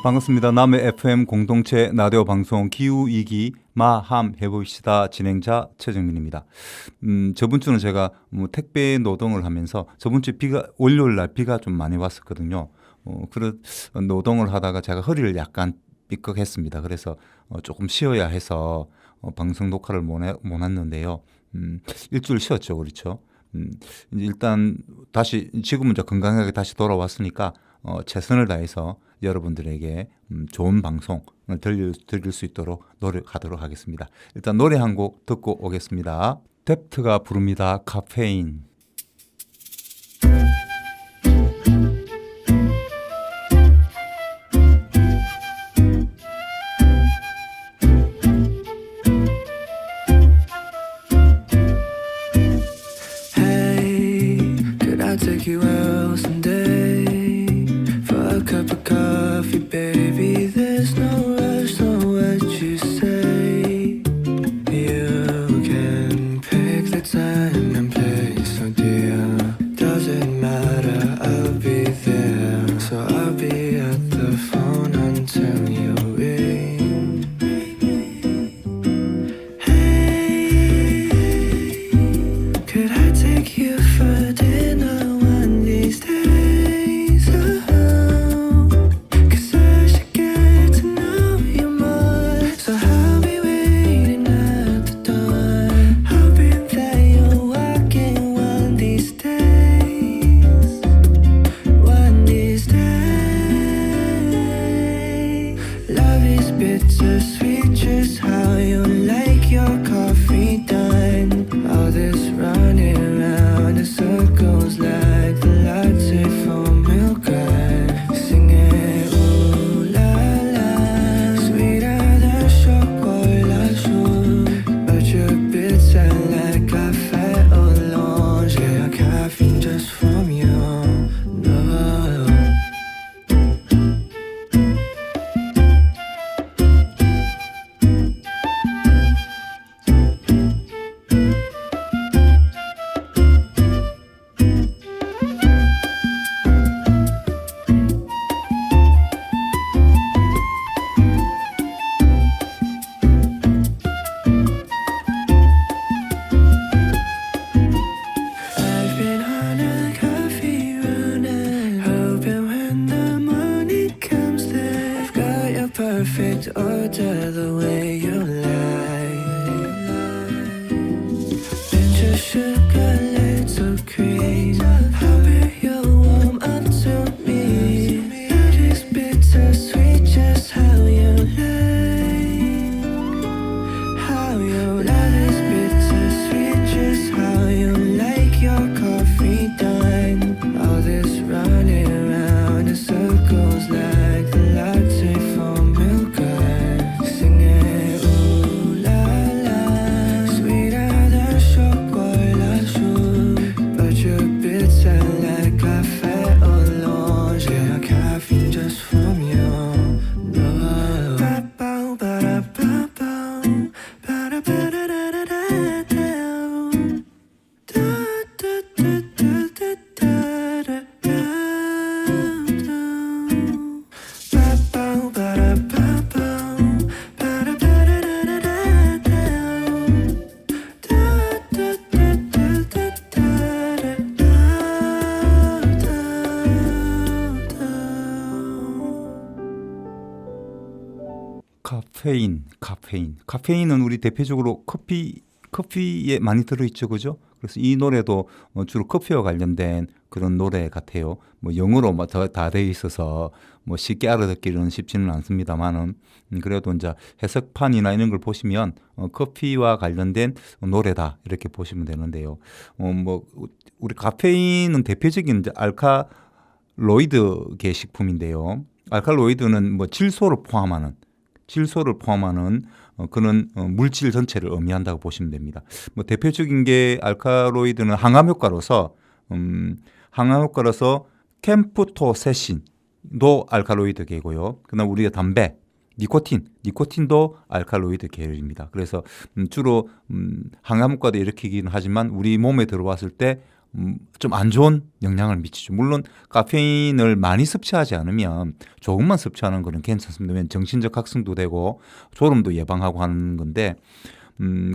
반갑습니다. 남해 FM 공동체 라디오 방송 기후위기 마함 해봅시다 진행자 최정민입니다. 저번 주는 제가 택배 노동을 하면서 저번 주 월요일 날 비가 좀 많이 왔었거든요. 그런 노동을 하다가 제가 허리를 약간 삐걱했습니다. 그래서 조금 쉬어야 해서 방송 녹화를 못 했는데요. 일주일 쉬었죠, 그렇죠? 이제 일단 다시 지금은 이제 건강하게 다시 돌아왔으니까 최선을 다해서 여러분들에게 좋은 방송을 들릴 수 있도록 노력하도록 하겠습니다. 일단 노래 한 곡 듣고 오겠습니다. 뎁트가 부릅니다. 카페인. Take you out someday for a cup of coffee, baby. There's no rush, so what you say. You can pick the time and place, so dear. Doesn't matter, I'll be there. So I'll be at the phone until you ring. Hey, could I take you for dinner? Bittersweet, just how you like your coffee done. All this running around in circles like the latte foam milk guy. Singing ooh la la, sweeter than chocolat. But your bits are like cafe au lounge. Yeah, caffeine just from you. No. Perfect order the way you like. Ginger, sugar, little cream. Hope you warm up to me. It is bittersweet, just how you like. How you like. It is bittersweet, just how you like your coffee done. All this running around in circles like the latte foam. 카페인은 우리 대표적으로 커피에 많이 들어있죠, 그죠? 그래서 이 노래도 주로 커피와 관련된 그런 노래 같아요. 뭐 영어로 다 되어 있어서 뭐 쉽게 알아듣기는 쉽지는 않습니다만은 그래도 이제 해석판이나 이런 걸 보시면 커피와 관련된 노래다 이렇게 보시면 되는데요. 뭐 우리 카페인은 대표적인 이제 알칼로이드계 식품인데요. 알칼로이드는 뭐 질소를 포함하는 그런 물질 전체를 의미한다고 보시면 됩니다. 뭐 대표적인 게 알칼로이드는 항암 효과로서 캠프토세신도 알칼로이드 계고요. 그다음 우리가 담배, 니코틴도 알칼로이드 계열입니다. 그래서 주로 항암 효과도 일으키긴 하지만 우리 몸에 들어왔을 때 좀 안 좋은 영향을 미치죠. 물론 카페인을 많이 섭취하지 않으면 조금만 섭취하는 거는 괜찮습니다. 왜냐하면 정신적 각성도 되고 졸음도 예방하고 하는 건데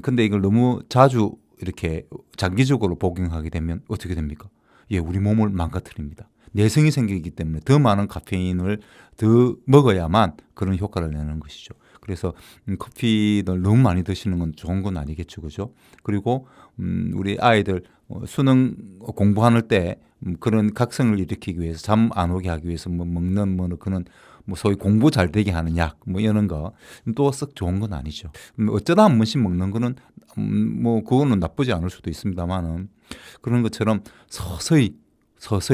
근데 이걸 너무 자주 이렇게 장기적으로 복용하게 되면 어떻게 됩니까? 예, 우리 몸을 망가뜨립니다. 내성이 생기기 때문에 더 많은 카페인을 더 먹어야만 그런 효과를 내는 것이죠. 그래서 커피를 너무 많이 드시는 건 좋은 건 아니겠죠, 그죠? 그리고 우리 아이들 수능 공부하는 때 그런 각성을 일으키기 위해서 잠 안 오게 하기 위해서 뭐 먹는 뭐 그런 뭐 소위 공부 잘 되게 하는 약 뭐 이런 거 또 썩 좋은 건 아니죠. 어쩌다 한 번씩 먹는 거는 뭐 그거는 나쁘지 않을 수도 있습니다만은 그런 것처럼 서서히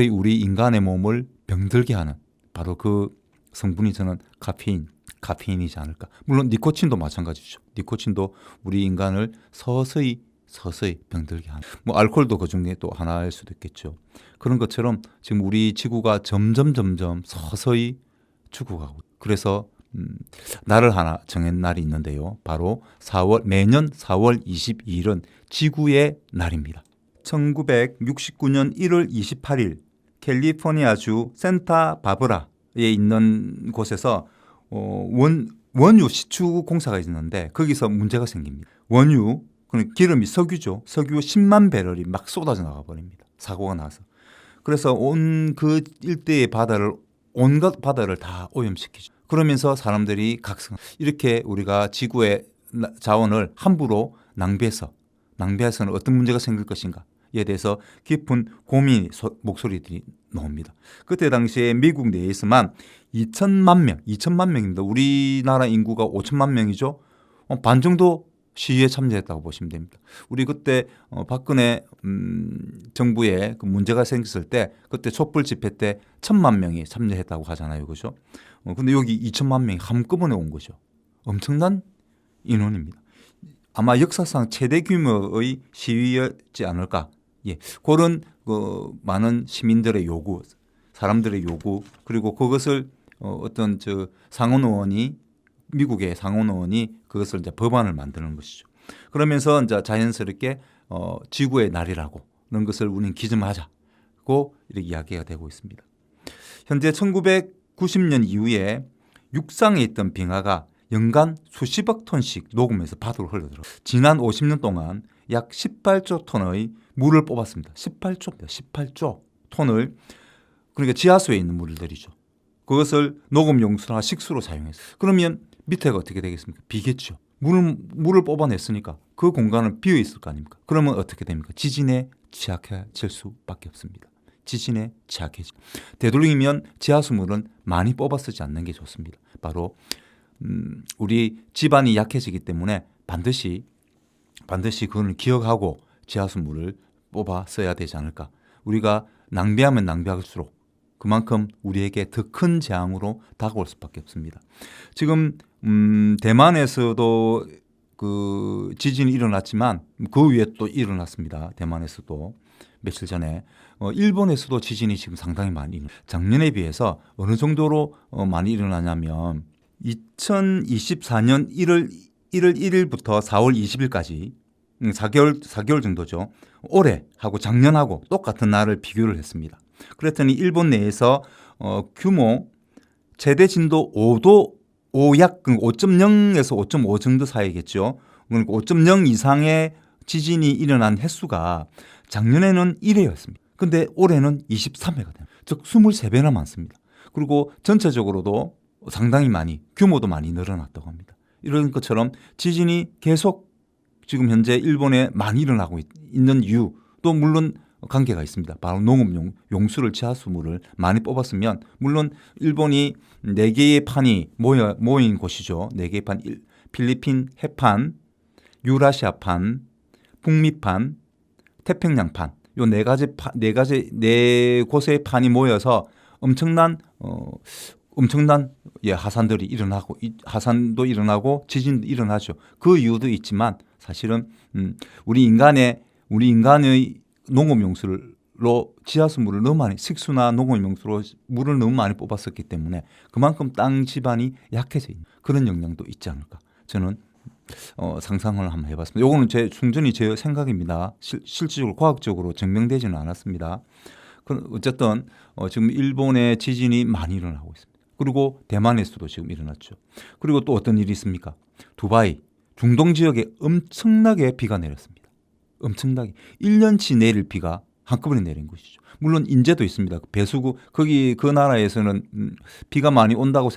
우리 인간의 몸을 병들게 하는 바로 그 성분이 저는 카페인이지 않을까. 물론 니코틴도 마찬가지죠. 니코틴도 우리 인간을 서서히 병들게 하는. 뭐 알코올도 그 중에 또 하나일 수도 있겠죠. 그런 것처럼 지금 우리 지구가 점점 서서히 죽어가고. 그래서 날을 하나 정한 날이 있는데요. 바로 매년 4월 22일은 지구의 날입니다. 1969년 1월 28일 캘리포니아주 산타바바라에 있는 곳에서 원유 시추 공사가 있는데 거기서 문제가 생깁니다. 원유, 기름이 석유죠. 석유 10만 배럴이 막 쏟아져 나가 버립니다. 사고가 나서. 그래서 온 그 일대의 온갖 바다를 다 오염시키죠. 그러면서 사람들이 이렇게 우리가 지구의 자원을 함부로 낭비해서는 어떤 문제가 생길 것인가에 대해서 깊은 목소리들이 나옵니다. 그때 당시에 미국 내에서만 2천만 명입니다. 우리나라 인구가 5천만 명이죠. 반 정도 시위에 참여했다고 보시면 됩니다. 우리 그때 박근혜 정부에 그 문제가 생겼을 때 그때 촛불 집회 때 1,000만 명이 참여했다고 하잖아요. 그죠? 근데 여기 2천만 명이 한꺼번에 온 거죠. 엄청난 인원입니다. 아마 역사상 최대 규모의 시위였지 않을까. 예, 그런 많은 시민들의 요구, 사람들의 요구, 그리고 그것을 어떤 미국의 상원 의원이 그것을 이제 법안을 만드는 것이죠. 그러면서 이제 자연스럽게 지구의 날이라고 그런 것을 우리는 기점하자고 이렇게 이야기가 되고 있습니다. 현재 1990년 이후에 육상에 있던 빙하가 연간 수십억 톤씩 녹으면서 바다로 흘러들어요. 지난 50년 동안 약 18조 톤의 물을 뽑았습니다. 18조 톤을, 그러니까 지하수에 있는 물들이죠. 그것을 녹음 용수나 식수로 사용했어요. 그러면 밑에가 어떻게 되겠습니까? 비겠죠. 물을 뽑아냈으니까 그 공간은 비어 있을 거 아닙니까? 그러면 어떻게 됩니까? 지진에 취약해질 수밖에 없습니다. 지진에 취약해지. 되도록이면 지하수물은 많이 뽑아 쓰지 않는 게 좋습니다. 바로 우리 집안이 약해지기 때문에 반드시 그걸 기억하고 지하수물을 뽑아 써야 되지 않을까. 우리가 낭비하면 낭비할수록 그만큼 우리에게 더 큰 재앙으로 다가올 수밖에 없습니다. 지금 대만에서도 그 지진이 일어났지만 그 위에 또 일어났습니다. 대만에서도 며칠 전에 일본에서도 지진이 지금 상당히 많이 작년에 비해서 어느 정도로 많이 일어나냐면 2024년 1월 1일부터 4월 20일까지 4개월 정도죠. 올해하고 작년하고 똑같은 날을 비교를 했습니다. 그랬더니 일본 내에서 규모 최대 진도 5약 5.0에서 5.5 정도 사이겠죠. 그러니까 5.0 이상의 지진이 일어난 횟수가 작년에는 1회였습니다. 근데 올해는 23회가 됩니다. 즉 23배나 많습니다. 그리고 전체적으로도 상당히 규모도 많이 늘어났다고 합니다. 이런 것처럼 지진이 계속 지금 현재 일본에 많이 일어나고 있는 이유도 물론 관계가 있습니다. 바로 농업 용수를 지하수물을 많이 뽑았으면 물론 일본이 4개의 판이 모인 곳이죠. 4개의 판, 필리핀 해판, 유라시아판, 북미판, 태평양판 요 네 곳의 판이 모여서 엄청난 하산들이 일어나고 하산도 일어나고 지진도 일어나죠. 그 이유도 있지만 사실은 우리 인간의 농업용수로 지하수물을 너무 많이 식수나 농업용수로 물을 너무 많이 뽑았었기 때문에 그만큼 땅 지반이 약해져 있는 그런 영향도 있지 않을까 저는 상상을 한번 해봤습니다. 이거는 순전히 제 생각입니다. 실질적으로 과학적으로 증명되지는 않았습니다. 어쨌든 지금 일본의 지진이 많이 일어나고 있습니다. 그리고 대만에서도 지금 일어났죠. 그리고 또 어떤 일이 있습니까? 두바이, 중동 지역에 엄청나게 비가 내렸습니다. 엄청나게 1년치 내릴 비가 한꺼번에 내린 것이죠. 물론 인제도 있습니다. 배수구 거기 그 나라에서는 비가 많이 온다고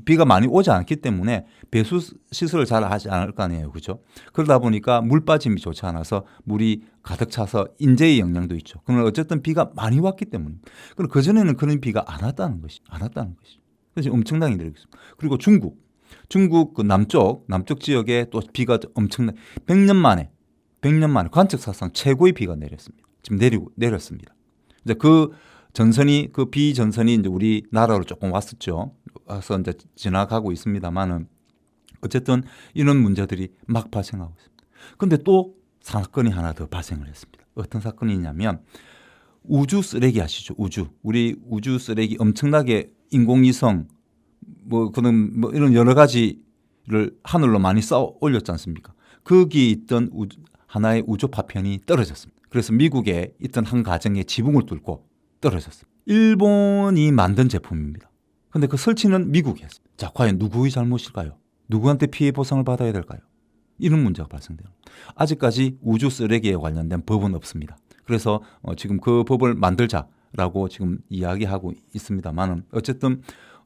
비가 많이 오지 않기 때문에 배수 시설을 잘 하지 않을 거 아니에요. 그죠? 그러다 보니까 물 빠짐이 좋지 않아서 물이 가득 차서 인재의 영향도 있죠. 그러나 어쨌든 비가 많이 왔기 때문에. 그리고 그전에는 그런 비가 안 왔다는 것이죠. 그래서 엄청나게 내리고 있습니다. 그리고 중국 그 남쪽 지역에 또 비가 엄청나게 100년 만에 관측 사상 최고의 비가 내렸습니다. 지금 내렸습니다. 이제 그 비전선이 이제 우리나라로 조금 왔었죠. 와서 이제 지나가고 있습니다만은 어쨌든 이런 문제들이 막 발생하고 있습니다. 그런데 또 사건이 하나 더 발생을 했습니다. 어떤 사건이냐면 우주 쓰레기 아시죠? 우리 우주 쓰레기 엄청나게 인공위성 이런 여러 가지를 하늘로 많이 쌓아 올렸지 않습니까? 거기 있던 하나의 우주 파편이 떨어졌습니다. 그래서 미국에 있던 한 가정의 지붕을 뚫고 떨어졌습니다. 일본이 만든 제품입니다. 그런데 그 설치는 미국이 했습니다. 자, 과연 누구의 잘못일까요? 누구한테 피해 보상을 받아야 될까요? 이런 문제가 발생돼요. 아직까지 우주 쓰레기에 관련된 법은 없습니다. 그래서 지금 그 법을 만들자라고 지금 이야기하고 있습니다만은 어쨌든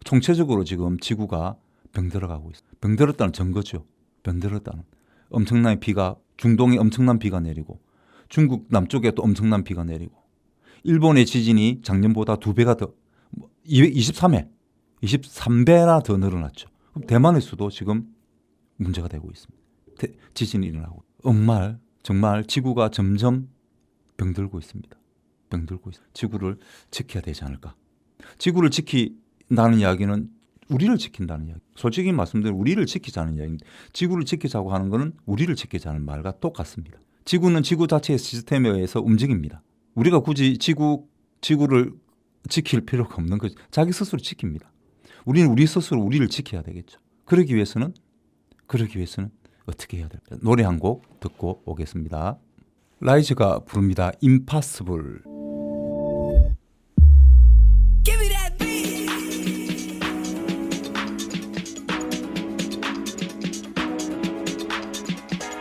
총체적으로 지금 지구가 병들어가고 있습니다. 병들었다는 증거죠. 병들었다는 엄청난 비가 중동에 엄청난 비가 내리고 중국 남쪽에 또 엄청난 비가 내리고 일본의 지진이 작년보다 2배가 더 23배나 더 늘어났죠. 대만에서도 지금 문제가 되고 있습니다. 지진이 일어나고 정말 지구가 점점 병들고 있습니다. 지구를 지켜야 되지 않을까. 지구를 지킨다는 이야기는 우리를 지킨다는 이야기. 솔직히 말씀드리면 우리를 지키자는 이야기입니다. 지구를 지키자고 하는 것은 우리를 지키자는 말과 똑같습니다. 지구는 지구 자체의 시스템에 의해서 움직입니다. 우리가 굳이 지구를 지킬 필요가 없는 거죠. 자기 스스로 지킵니다. 우리는 우리 스스로 우리를 지켜야 되겠죠. 그러기 위해서는 어떻게 해야 될까요? 노래 한 곡 듣고 오겠습니다. 라이즈가 부릅니다. Impossible. Give me that beat.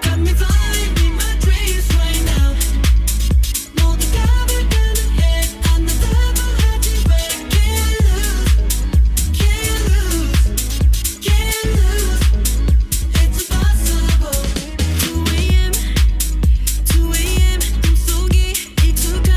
Got me flying in my dreams right now. 모두 가버리는 해. 안 나타나고 하지 왜. Can't lose. It's impossible. 2 a.m. 꿈속이 익숙한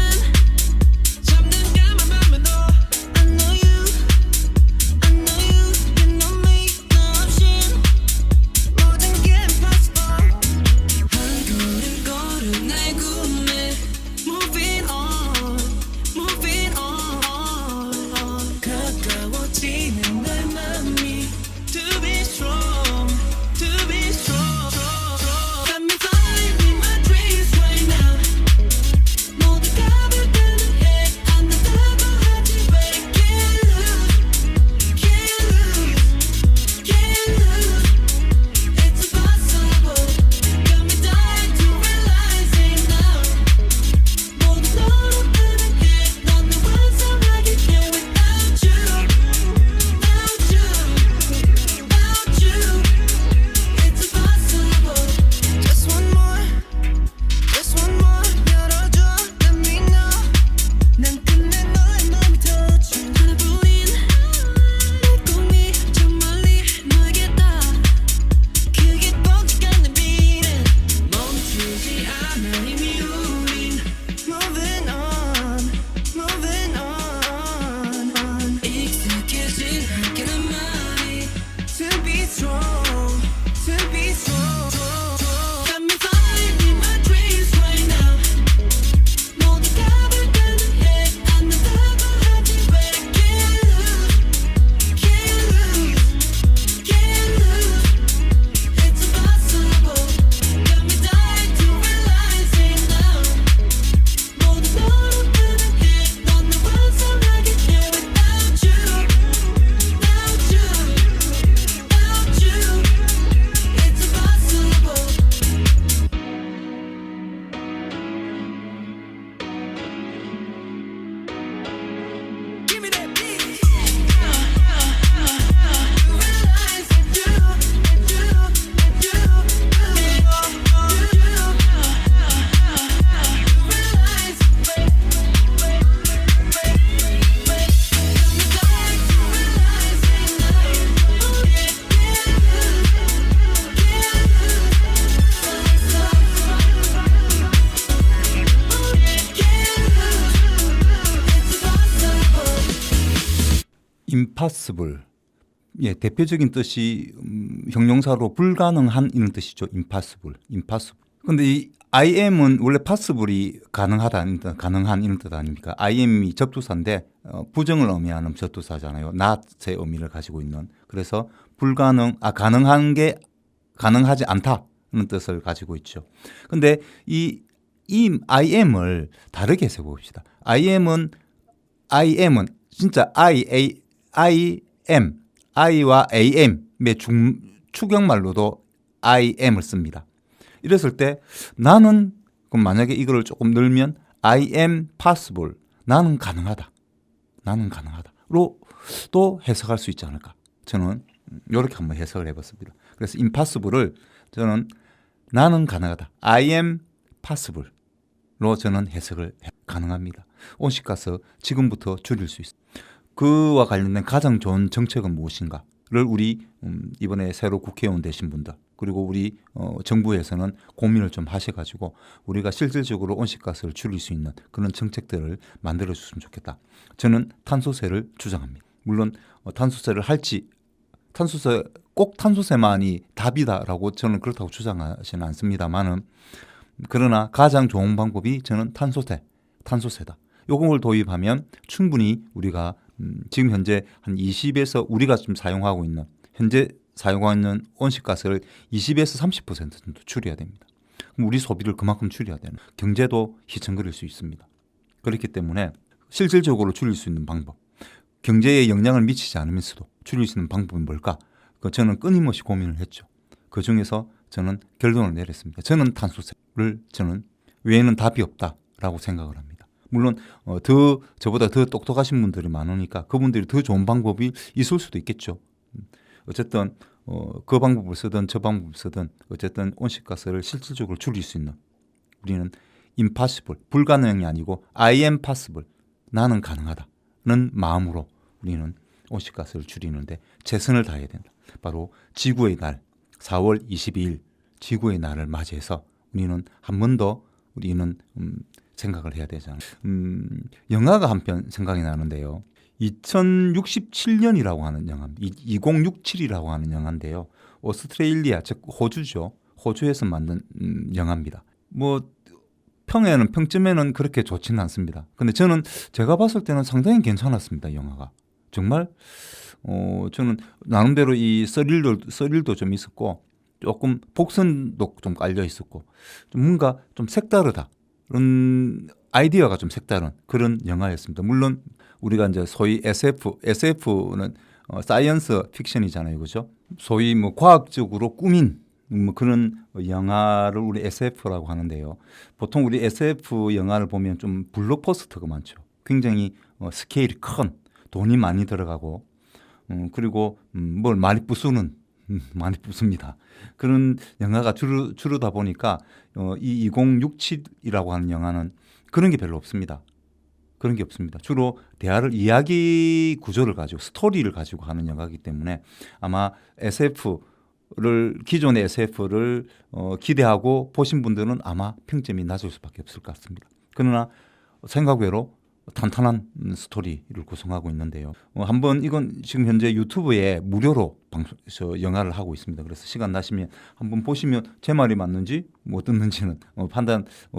impossible. 예, 대표적인 뜻이 형용사로 불가능한 이런 뜻이죠. impossible. 근데 이 I am은 원래 possible이 가능하다, 가능한 이런 뜻 아닙니까? I am이 접두사인데 부정을 의미하는 접두사잖아요. not의 의미를 가지고 있는. 그래서 가능한 게 가능하지 않다는 뜻을 가지고 있죠. 근데 이 I am을 다르게 해석해 봅시다. I am은 진짜 I am, I와 am의 추격말로도 I am을 씁니다. 이랬을 때 나는 그럼 만약에 이거를 조금 늘면 I am possible. 나는 가능하다로 또 해석할 수 있지 않을까. 저는 이렇게 한번 해석을 해봤습니다. 그래서 impossible을 저는 나는 가능하다. I am possible로 저는 해석을 가능합니다. 온실가스 지금부터 줄일 수 있습니다. 그와 관련된 가장 좋은 정책은 무엇인가를 우리 이번에 새로 국회의원 되신 분들 그리고 우리 정부에서는 고민을 좀 하셔가지고 우리가 실질적으로 온실가스를 줄일 수 있는 그런 정책들을 만들어줬으면 좋겠다. 저는 탄소세를 주장합니다. 물론 탄소세를 꼭 탄소세만이 답이다라고 저는 그렇다고 주장하지는 않습니다만은 그러나 가장 좋은 방법이 저는 탄소세다. 요걸 도입하면 충분히 우리가 지금 현재 한 20에서 우리가 좀 현재 사용하고 있는 온실가스를 20에서 30% 정도 줄여야 됩니다. 그럼 우리 소비를 그만큼 줄여야 되는 경제도 희청거릴 수 있습니다. 그렇기 때문에 실질적으로 줄일 수 있는 방법, 경제에 영향을 미치지 않으면서도 줄일 수 있는 방법은 뭘까? 저는 끊임없이 고민을 했죠. 그중에서 저는 결론을 내렸습니다. 저는 탄소세를 외에는 답이 없다라고 생각을 합니다. 물론 저보다 더 똑똑하신 분들이 많으니까 그분들이 더 좋은 방법이 있을 수도 있겠죠. 어쨌든 그 방법을 쓰든 저 방법을 쓰든 어쨌든 온실가스를 실질적으로 줄일 수 있는 우리는 impossible, 불가능이 아니고 I am possible, 나는 가능하다는 마음으로 우리는 온실가스를 줄이는데 최선을 다해야 된다. 바로 지구의 날 4월 22일 지구의 날을 맞이해서 우리는 한 번 더 우리는 생각을 해야 되잖아요. 영화가 한 편 생각이 나는데요. 2067년이라고 하는 영화입니다. 2067이라고 하는 영화인데요. 오스트레일리아, 즉 호주죠. 호주에서 만든 영화입니다. 평점에는 그렇게 좋지는 않습니다. 근데 제가 봤을 때는 상당히 괜찮았습니다. 영화가. 정말 저는 나름대로 이 스릴도 좀 있었고 조금 복선도 좀 깔려 있었고 좀 뭔가 좀 색다르다. 그런 아이디어가 좀 색다른 그런 영화였습니다. 물론 우리가 이제 소위 SF는 사이언스 픽션이잖아요, 그렇죠? 소위 과학적으로 꾸민 그런 영화를 우리 SF라고 하는데요. 보통 우리 SF 영화를 보면 좀 블록버스터가 많죠. 굉장히 스케일이 큰 돈이 많이 들어가고 그리고 뭘 많이 부숩니다. 그런 영화가 주르다 보니까 이 2067이라고 하는 영화는 그런 게 별로 없습니다. 그런 게 없습니다. 주로 이야기 구조를 가지고 스토리를 가지고 하는 영화이기 때문에 아마 기존의 SF를 기대하고 보신 분들은 아마 평점이 낮을 수밖에 없을 것 같습니다. 그러나 생각외로 탄탄한 스토리를 구성하고 있는데요. 한번 이건 지금 현재 유튜브에 무료로 영화를 하고 있습니다. 그래서 시간 나시면 한번 보시면 제 말이 맞는지 어떻는지는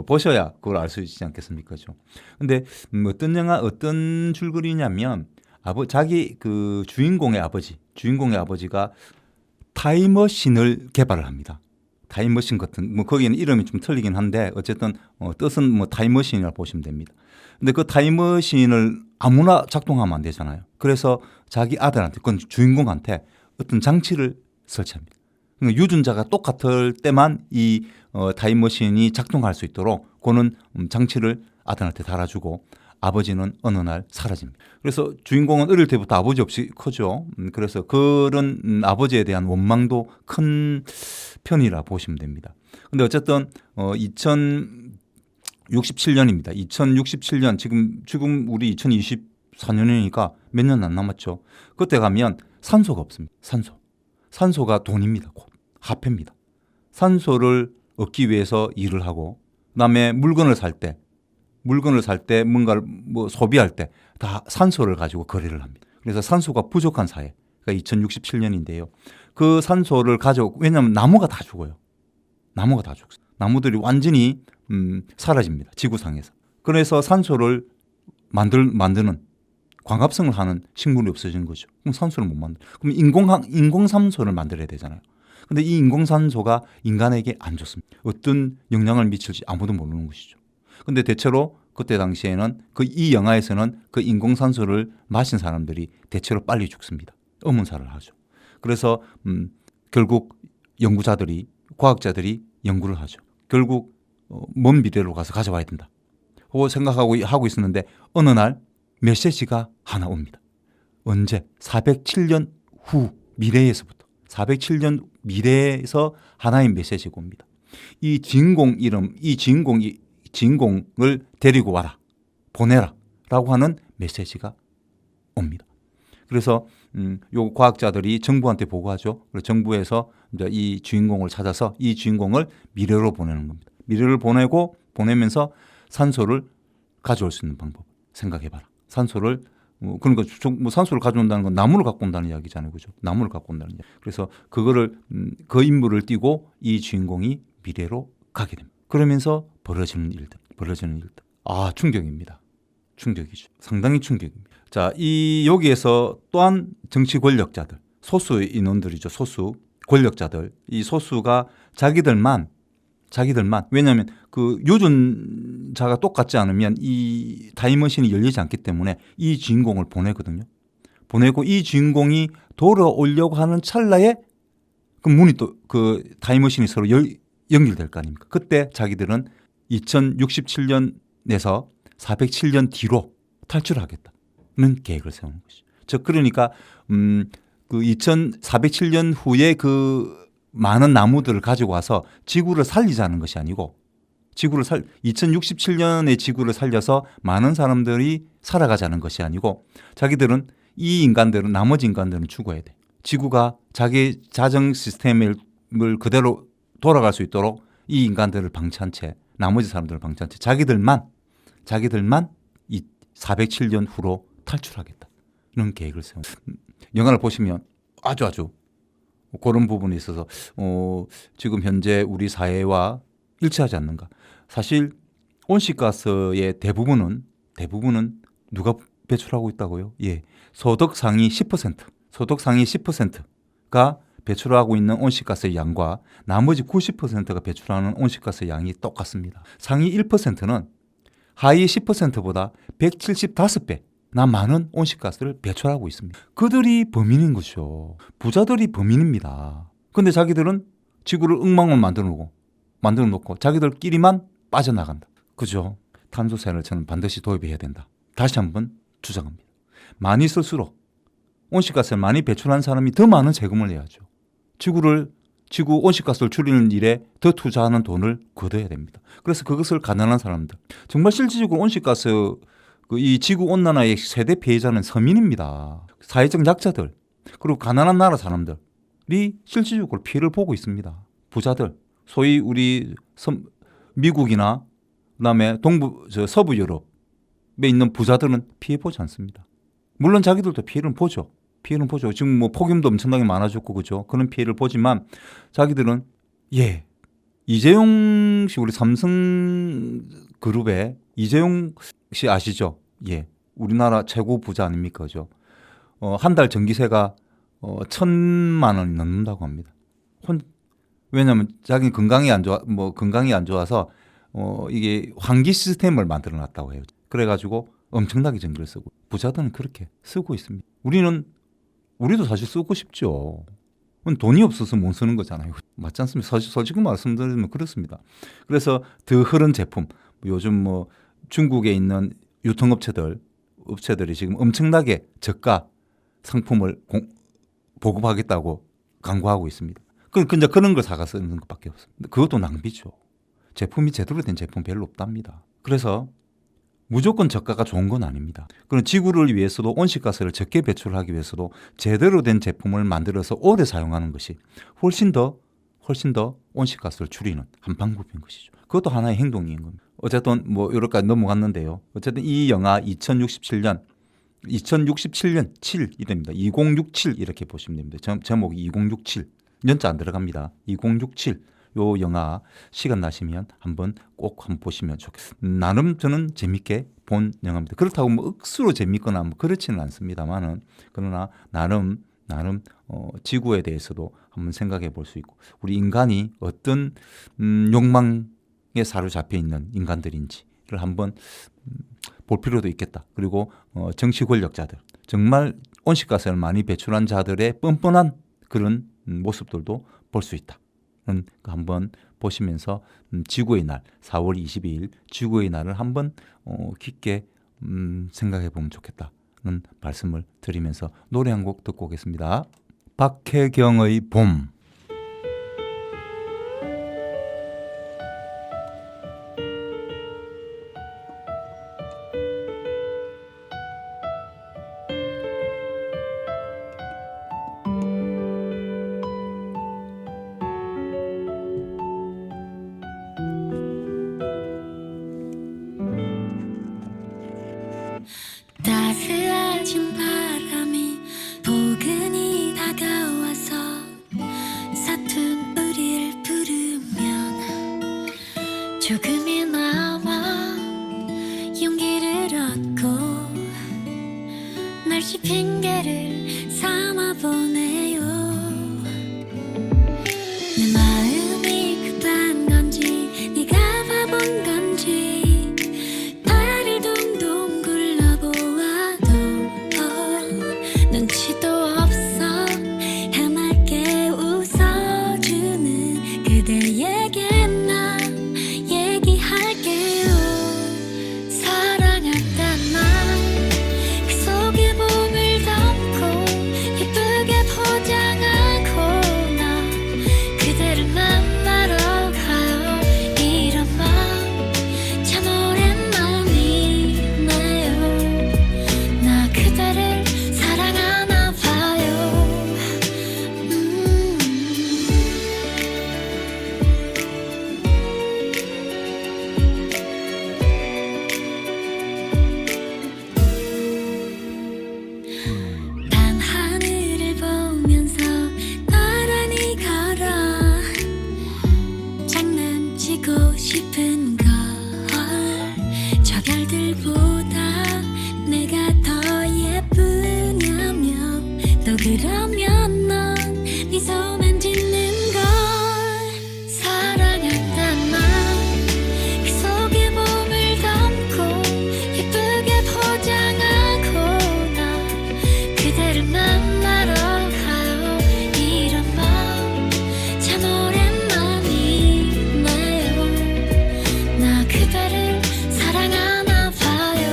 보셔야 그걸 알 수 있지 않겠습니까? 근데 어떤 줄거리냐면 자기 그 주인공의 아버지가 타임머신을 개발을 합니다. 타임머신 같은 거기는 이름이 좀 틀리긴 한데 어쨌든 뜻은 타임머신이라고 보시면 됩니다. 근데 그 타임머신을 아무나 작동하면 안 되잖아요. 그래서 자기 아들한테, 그건 주인공한테 어떤 장치를 설치합니다. 그러니까 유전자가 똑같을 때만 이 타임머신이 작동할 수 있도록 그는 장치를 아들한테 달아주고 아버지는 어느 날 사라집니다. 그래서 주인공은 어릴 때부터 아버지 없이 크죠. 그래서 그런 아버지에 대한 원망도 큰 편이라 보시면 됩니다. 근데 어쨌든 2067년입니다. 2067년 지금 우리 2024년이니까 몇 년 안 남았죠. 그때 가면 산소가 없습니다. 산소가 돈입니다. 화폐입니다. 산소를 얻기 위해서 일을 하고 그다음에 물건을 살 때 뭔가를 소비할 때 다 산소를 가지고 거래를 합니다. 그래서 산소가 부족한 사회가 2067년인데요. 그 산소를 왜냐하면 나무가 다 죽어요. 나무가 다 죽어요. 나무들이 완전히 사라집니다. 지구상에서. 그래서 산소를 만드는 광합성을 하는 식물이 없어지는 거죠. 그럼 산소를 못 만들어. 그럼 인공산소를 만들어야 되잖아요. 근데 이 인공산소가 인간에게 안 좋습니다. 어떤 영향을 미칠지 아무도 모르는 것이죠. 근데 대체로 그때 당시에는 이 영화에서는 그 인공산소를 마신 사람들이 대체로 빨리 죽습니다. 의문사를 하죠. 그래서 결국 과학자들이 연구를 하죠. 결국 먼 미래로 가서 가져와야 된다. 그거 하고 있었는데 어느 날 메시지가 하나 옵니다. 언제? 407년 후 미래에서부터. 407년 미래에서 하나의 메시지가 옵니다. 이 주인공을 데리고 와라. 보내라. 라고 하는 메시지가 옵니다. 그래서 요 과학자들이 정부한테 보고하죠. 그래서 정부에서 이제 이 주인공을 찾아서 이 주인공을 미래로 보내는 겁니다. 미래를 보내면서 산소를 가져올 수 있는 방법 생각해봐라. 산소를 그러니까 산소를 가져온다는 건 나무를 갖고 온다는 이야기잖아요, 그죠? 나무를 갖고 온다는 이야기. 그래서 그거를 그 임무를 띠고 이 주인공이 미래로 가게 됩니다. 그러면서 벌어지는 일들. 아, 충격입니다. 충격이죠. 상당히 충격입니다. 자, 여기에서 또한 정치 권력자들, 소수 인원들이죠. 소수 권력자들. 이 소수가 자기들만 왜냐하면 그 유전자가 똑같지 않으면 이 타임머신이 열리지 않기 때문에 이 주인공을 보내거든요. 보내고 이 주인공이 돌아오려고 하는 찰나에 그 문이 또 그 타임머신이 서로 연결될 거 아닙니까? 그때 자기들은 2067년에서 407년 뒤로 탈출하겠다는 계획을 세우는 것이죠. 즉 그러니까 그 2407년 후에 그 많은 나무들을 가지고 와서 지구를 살리자는 것이 아니고 2067년의 지구를 살려서 많은 사람들이 살아가자는 것이 아니고 자기들은 나머지 인간들은 죽어야 돼. 지구가 자기 자정 시스템을 그대로 돌아갈 수 있도록 이 인간들을 방치한 채 나머지 사람들을 방치한 채 자기들만 이 407년 후로 탈출하겠다는 계획을 세웁니다. 영화를 보시면 아주 그런 부분에 있어서 지금 현재 우리 사회와 일치하지 않는가. 사실 온실가스의 대부분은 누가 배출하고 있다고요? 예, 소득 상위 10%가 배출하고 있는 온실가스의 양과 나머지 90%가 배출하는 온실가스의 양이 똑같습니다. 상위 1%는 하위 10%보다 175배나 많은 온실가스를 배출하고 있습니다. 그들이 범인인 것이죠. 부자들이 범인입니다. 그런데 자기들은 지구를 엉망으로 만들어 놓고 자기들끼리만 빠져나간다. 그죠? 탄소세를 저는 반드시 도입해야 된다. 다시 한번 주장합니다. 많이 쓸수록 온실가스를 많이 배출한 사람이 더 많은 세금을 내야죠. 지구 온실가스를 줄이는 일에 더 투자하는 돈을 거둬야 됩니다. 그래서 그것을 가난한 사람들, 정말 실질적으로 온실가스 이 지구 온난화의 최대 피해자는 서민입니다. 사회적 약자들 그리고 가난한 나라 사람들이 실질적으로 피해를 보고 있습니다. 부자들, 소위 우리 미국이나 그다음에 서부 유럽에 있는 부자들은 피해 보지 않습니다. 물론 자기들도 피해는 보죠. 지금 뭐 폭염도 엄청나게 많아졌고 그죠. 그런 피해를 보지만 자기들은 이재용 씨 우리 삼성그룹의 이재용 씨 아시죠? 예, 우리나라 최고 부자 아닙니까, 그죠? 한 달 전기세가 1,000만 원이 넘는다고 합니다. 왜냐하면 자기 건강이 안 좋아서 이게 환기 시스템을 만들어놨다고 해요. 그래가지고 엄청나게 전기를 쓰고 부자들은 그렇게 쓰고 있습니다. 우리도 사실 쓰고 싶죠. 돈이 없어서 못 쓰는 거잖아요. 맞지 않습니까? 솔직히 말씀드리면 그렇습니다. 그래서 더 흐른 제품, 요즘 뭐 중국에 있는 업체들이 지금 엄청나게 저가 상품을 보급하겠다고 광고하고 있습니다. 그냥 그런 걸 사가 쓰는 것밖에 없습니다. 그것도 낭비죠. 제품이 제대로 된 제품 별로 없답니다. 그래서 무조건 저가가 좋은 건 아닙니다. 그럼 지구를 위해서도 온실가스를 적게 배출하기 위해서도 제대로 된 제품을 만들어서 오래 사용하는 것이 훨씬 더 온실가스를 줄이는 한 방법인 것이죠. 그것도 하나의 행동인 겁니다. 어쨌든 뭐 여기까지 넘어갔는데요. 어쨌든 이 영화 2067년 2067년 7 이됩니다. 2067 이렇게 보시면 됩니다. 제목이 2067 연자 안 들어갑니다. 2067 요 영화 시간 나시면 꼭 한번 보시면 좋겠습니다. 나름 저는 재밌게 본 영화입니다. 그렇다고 뭐 억수로 재밌거나 뭐 그렇지는 않습니다만은 그러나 나름 지구에 대해서도 한번 생각해 볼 수 있고 우리 인간이 어떤 욕망에 사로잡혀 있는 인간들인지를 한번 볼 필요도 있겠다. 그리고 정치 권력자들 정말 온실가스를 많이 배출한 자들의 뻔뻔한 그런 모습들도 볼 수 있다. 한번 보시면서 지구의 날 4월 22일 지구의 날을 한번 깊게 생각해 보면 좋겠다는 말씀을 드리면서 노래 한 곡 듣고 오겠습니다. 박혜경의 봄. 따스해진 바람이 포근히 다가와서 서툰 우리를 부르면 조금이나마 용기를 얻고 날씨 핑계를 삼아보네요. 내 마음이 급한 건지 네가 바본 건지 나를 둥둥 굴러보아도 눈치도 없어 해맑게 웃어주는 그대에게 난 얘기할게요. 사랑한단 말 그 속에 봄을 담고 예쁘게 포장하고 나 그대를 만나러 가요. 이런 마음 참 오랜만이네요. 나 그대를 사랑하나 봐요. 난 하늘을 보면서 나란히 걸어 장난치고 싶은 걸 저 별들보다 내가 더 예쁘냐며 또 그러면 넌 미소만 짓는 걸. 사랑한단 말 그 속에 봄을 담고 예쁘게 포장하고 나 그대를 만나러 가요. 이런 마음 참 오랜만이네요. 나 그대를 사랑하나 봐요.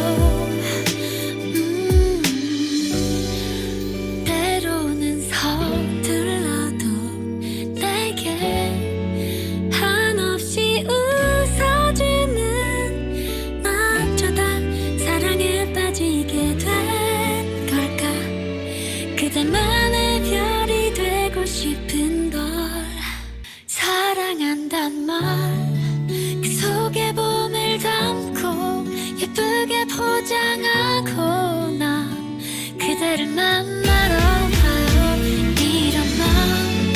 때로는 서툴러도 내게 한없이 웃어주는 나 어쩌다 사랑에 빠지게 된 걸까. 그대만의 별이 되고 싶은 걸. 사랑한단 말 그 속에 봄을 담고 예쁘게 포장하고 나 그대를 만나러 가요. 이런 마음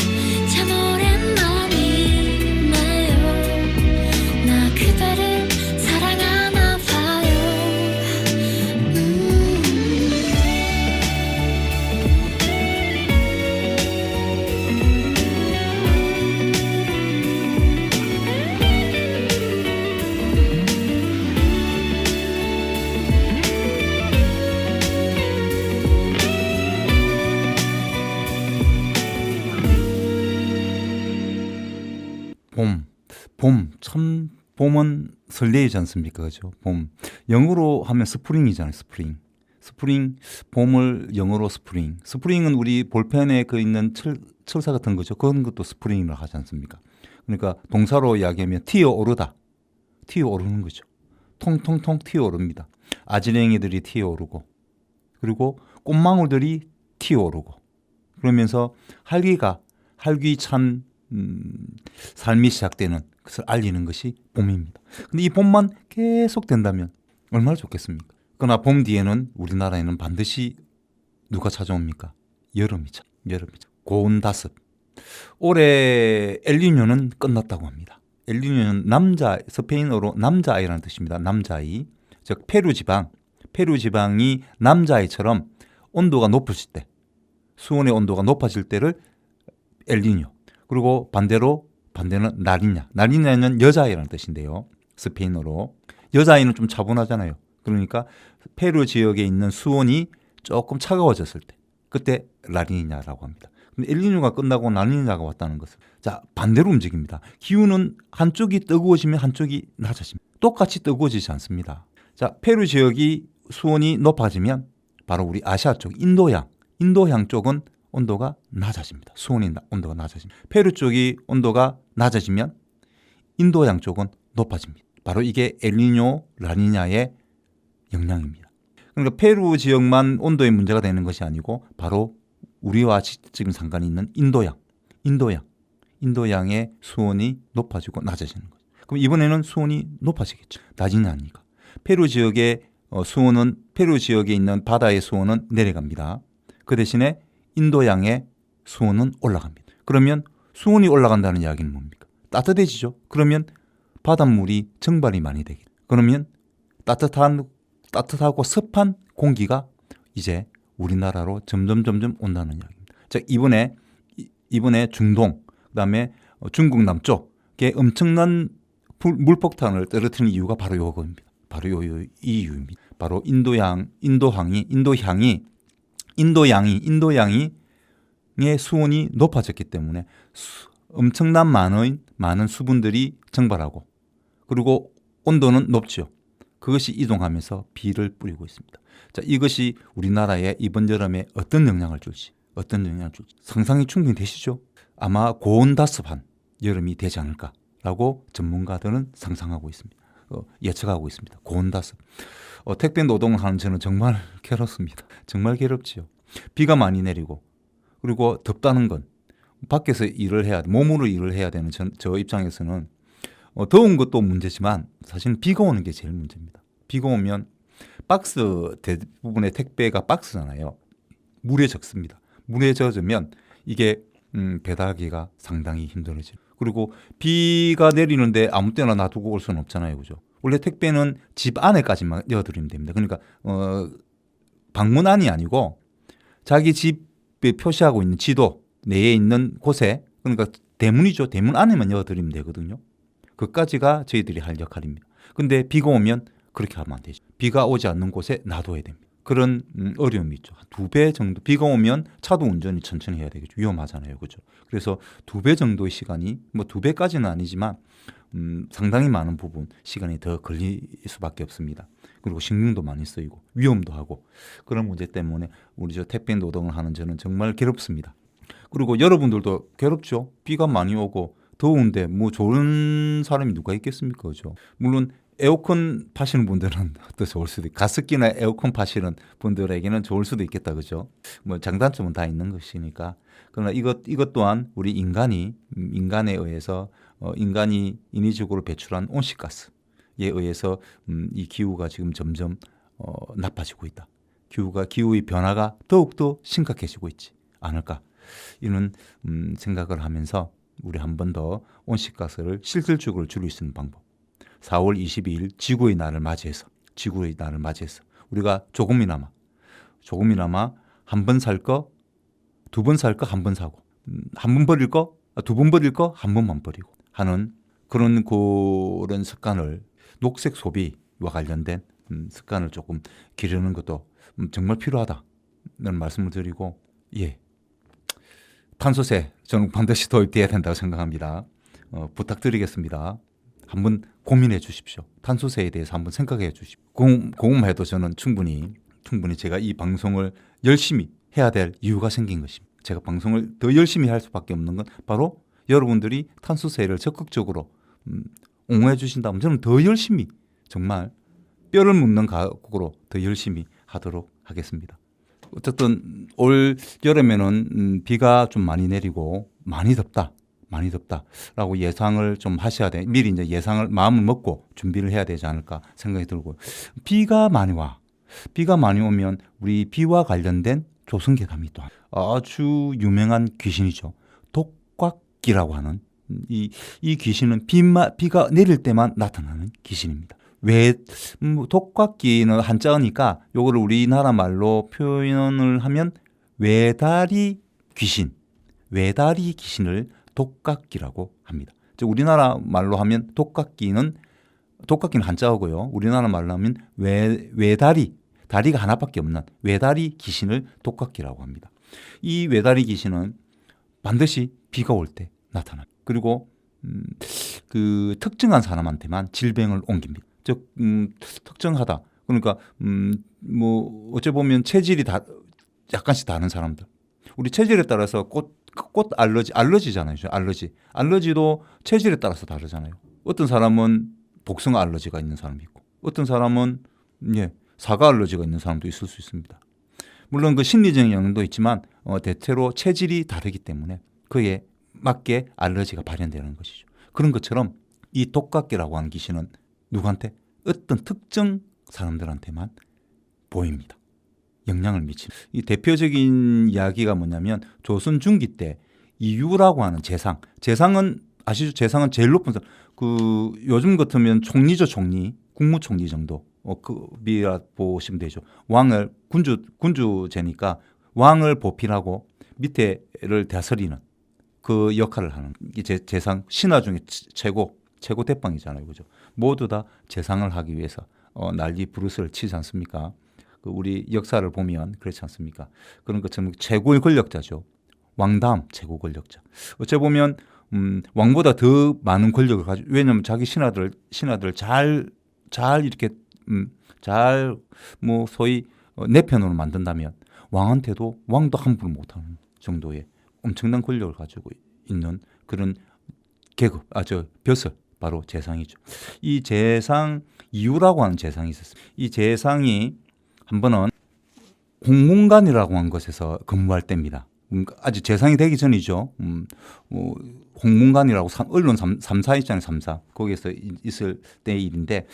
참 오랜만이네요. 나 그대를 사랑하나 봐요. 참 봄은 설레이지 않습니까? 그죠? 봄. 영어로 하면 스프링이잖아요. 스프링, 봄을 영어로 스프링. 스프링은 우리 볼펜에 그 있는 철사 같은 거죠. 그런 것도 스프링이라고 하지 않습니까? 그러니까 동사로 이야기하면 튀어오르다. 튀어오르는 거죠. 통통통 튀어오릅니다. 아지랭이들이 튀어오르고 그리고 꽃망울들이 튀어오르고 그러면서 활기찬 삶이 시작되는 것을 알리는 것이 봄입니다. 근데 이 봄만 계속 된다면 얼마나 좋겠습니까? 그러나 봄 뒤에는 우리나라에는 반드시 누가 찾아옵니까? 여름이죠. 여름이죠. 고온 다습. 올해 엘니뇨는 끝났다고 합니다. 엘니뇨는 스페인어로 남자아이라는 뜻입니다. 남자아이. 즉 페루 지방이 남자아이처럼 온도가 높으실 때, 수온의 온도가 높아질 때를 엘니뇨. 그리고 반대는 나리냐는 여자아이라는 뜻인데요. 스페인어로. 여자아이는 좀 차분하잖아요. 그러니까 페루 지역에 있는 수온이 조금 차가워졌을 때, 그때 라니냐라고 합니다. 근데 엘니뇨가 끝나고 라니냐가 왔다는 것은, 자, 반대로 움직입니다. 기후는 한쪽이 뜨거워지면 한쪽이 낮아집니다. 똑같이 뜨거워지지 않습니다. 자, 페루 지역이 수온이 높아지면 바로 우리 아시아 쪽 인도양 쪽은 온도가 낮아집니다. 온도가 낮아집니다. 페루 쪽이 온도가 낮아지면 인도양 쪽은 높아집니다. 바로 이게 엘니뇨, 라니냐의 영향입니다. 그러니까 페루 지역만 온도의 문제가 되는 것이 아니고 바로 우리와 지금 상관이 있는 인도양의 수온이 높아지고 낮아지는 거죠. 그럼 이번에는 수온이 높아지겠죠. 낮이냐니까. 페루 지역의 수온은, 페루 지역에 있는 바다의 수온은 내려갑니다. 그 대신에 인도양의 수온은 올라갑니다. 그러면 수온이 올라간다는 이야기는 뭡니까? 따뜻해지죠. 그러면 바닷물이 증발이 많이 되겠죠. 그러면 따뜻하고 습한 공기가 이제 우리나라로 점점 온다는 이야기입니다. 자, 이번에 중동, 그다음에 중국 남쪽에 엄청난 물폭탄을 떨어뜨리는 이유가 바로 이겁니다. 바로 이 이유입니다. 바로 인도양의 수온이 높아졌기 때문에 엄청난 많은 수분들이 증발하고, 그리고 온도는 높죠. 그것이 이동하면서 비를 뿌리고 있습니다. 자, 이것이 우리나라에 이번 여름에 어떤 영향을 줄지 상상이 충분히 되시죠? 아마 고온다습한 여름이 되지 않을까라고 전문가들은 상상하고 있습니다. 예측하고 있습니다. 고온다습. 택배 노동을 하는 저는 정말 괴롭습니다. 정말 괴롭지요. 비가 많이 내리고, 그리고 덥다는 건 밖에서 몸으로 일을 해야 되는 저 입장에서는 더운 것도 문제지만 사실은 비가 오는 게 제일 문제입니다. 비가 오면 대부분의 택배가 박스잖아요. 물에 젖습니다. 물에 젖으면 이게 배달하기가 상당히 힘들어져요. 그리고 비가 내리는데 아무 때나 놔두고 올 수는 없잖아요. 그죠? 원래 택배는 집 안에까지만 넣어드리면 됩니다. 그러니까 방문 안이 아니고 자기 집에 표시하고 있는 지도 내에 있는 곳에, 그러니까 대문이죠. 대문 안에만 넣어드리면 되거든요. 그까지가 저희들이 할 역할입니다. 근데 비가 오면 그렇게 하면 안 되죠. 비가 오지 않는 곳에 놔둬야 됩니다. 그런 어려움이 있죠. 2배 정도. 비가 오면 차도 운전이 천천히 해야 되겠죠. 위험하잖아요. 그죠? 그래서 2배 정도의 시간이, 2배까지는 아니지만 상당히 많은 부분 시간이 더 걸릴 수밖에 없습니다. 그리고 신경도 많이 쓰이고 위험도 하고, 그런 문제 때문에 우리 택배 노동을 하는 저는 정말 괴롭습니다. 그리고 여러분들도 괴롭죠. 비가 많이 오고 더운데 좋은 사람이 누가 있겠습니까? 그죠? 물론 에어컨 파시는 분들은 더 좋을 수도 있고, 가습기나 에어컨 파시는 분들에게는 좋을 수도 있겠다. 그죠? 장단점은 다 있는 것이니까. 그러나 이것 또한 우리 인간에 의해서 인간이 인위적으로 배출한 온실가스에 의해서 이 기후가 지금 점점 나빠지고 있다. 기후의 변화가 더욱더 심각해지고 있지 않을까. 이런 생각을 하면서 우리 한 번 더 온실가스를 실질적으로 줄일 수 있는 방법. 4월 22일 지구의 날을 맞이해서 우리가 조금이나마 한 번 살 거, 두 번 살 거 한 번 사고, 한 번 버릴 거, 두 번 버릴 거 한 번만 버리고 하는 그런 습관을, 녹색 소비와 관련된 습관을 조금 기르는 것도 정말 필요하다는 말씀을 드리고, 탄소세 저는 반드시 도입돼야 된다고 생각합니다. 부탁드리겠습니다. 한번 고민해 주십시오. 탄소세에 대해서 한번 생각해 주십시오. 그것만 해도 저는 충분히 제가 이 방송을 열심히 해야 될 이유가 생긴 것입니다. 제가 방송을 더 열심히 할 수밖에 없는 건 바로 여러분들이 탄소세를 적극적으로 옹호해 주신다면 저는 더 열심히, 정말 뼈를 묻는 각오로 더 열심히 하도록 하겠습니다. 어쨌든 올 여름에는 비가 좀 많이 내리고 많이 덥다라고 예상을 좀 하셔야 돼. 미리 이제 마음을 먹고 준비를 해야 되지 않을까 생각이 들고, 비가 많이 와. 비가 많이 오면 우리 비와 관련된 조승계담이 또 아주 유명한 귀신이죠. 독각기라고 하는 이 귀신은 비가 내릴 때만 나타나는 귀신입니다. 왜 독각기는 한자어니까 요거를 우리나라 말로 표현을 하면 외다리 귀신을 독각기라고 합니다. 즉 우리나라 말로 하면 독각기는 한자어고요. 우리나라 말로 하면 외다리, 다리가 하나밖에 없는 외다리 귀신을 독각기라고 합니다. 이 외다리 귀신은 반드시 비가 올 때 나타납니다. 그리고 그 특정한 사람한테만 질병을 옮깁니다. 즉 특정하다. 그러니까 뭐 어째 보면 체질이 약간씩 다른 사람들. 우리 체질에 따라서 꽃 알러지잖아요. 알러지도 체질에 따라서 다르잖아요. 어떤 사람은 복숭아 알러지가 있는 사람이 있고, 어떤 사람은 사과 알러지가 있는 사람도 있을 수 있습니다. 물론 그 심리적인 영향도 있지만 대체로 체질이 다르기 때문에 그에 맞게 알러지가 발현되는 것이죠. 그런 것처럼 이 독각기라고 하는 귀신은 누구한테? 어떤 특정 사람들한테만 보입니다. 영향을 미칩니다. 이 대표적인 이야기가 뭐냐면 조선 중기 때 이유라고 하는 재상은 아시죠? 재상은 제일 높은 사람. 그 요즘 같으면 총리죠, 국무총리 정도 급이라 보시면 되죠. 왕을 군주제니까 왕을 보필하고 밑에를 다스리는 그 역할을 하는 이제 재상 신하 중에 최고 대빵이잖아요, 그죠? 모두 다 재상을 하기 위해서 난리 부르스를 치지 않습니까? 그 우리 역사를 보면 그렇지 않습니까? 그런 것처럼 최고의 권력자죠. 왕 다음 최고 권력자. 어째 보면 왕보다 더 많은 권력을 가지고, 왜냐하면 자기 신하들 잘 이렇게 잘 뭐 소위 내 편으로 만든다면 왕도 함부로 못하는 정도의 엄청난 권력을 가지고 있는 그런 계급, 벼슬, 바로 재상이죠. 이 재상 이유라고 하는 재상이 있었습니다. 이 재상이 한 번은 홍문관이라고 하는 곳에서 근무할 때입니다. 아직 재상이 되기 전이죠. 홍문관이라고 언론 3사 있잖아요. 3사. 거기에서 있을 때 일인데